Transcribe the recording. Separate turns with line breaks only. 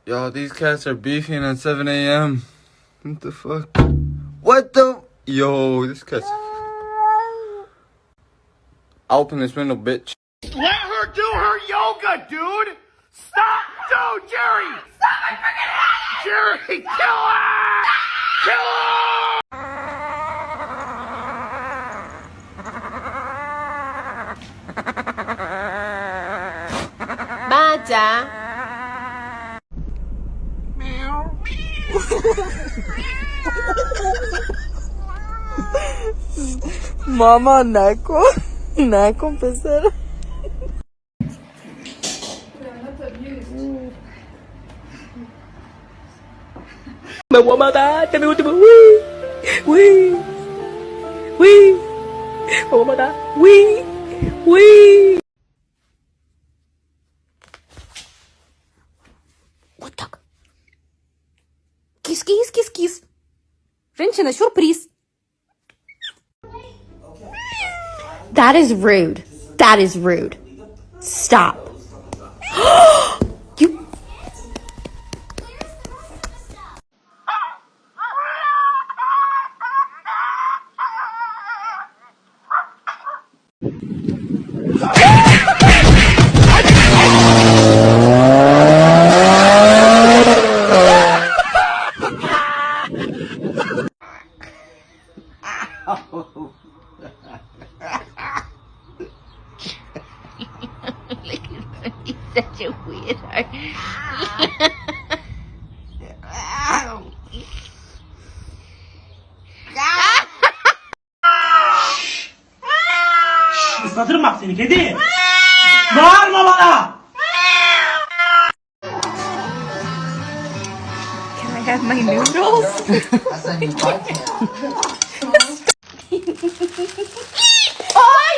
Yo, these cats are beefing at 7 a.m. What the fuck? What the? Yo, this cat's... I'll open this window, bitch.
Let her do her yoga, dude! Stop! Dude, Jerry! Stop my freaking head! Jerry, kill her! Kill her!
맞아.
Mamá, naco. Naco, empezar. Me voy a matar, este es mi último. Uy. Me voy a matar.
Вот так. Кис-кис-кис-кис. Женщина, сюрприз. That is rude. That is rude. Stop. You. He's such a weirdo.
Islatırım bak seni kedi. Bağırma bana.
Can I have my noodles?
Oi!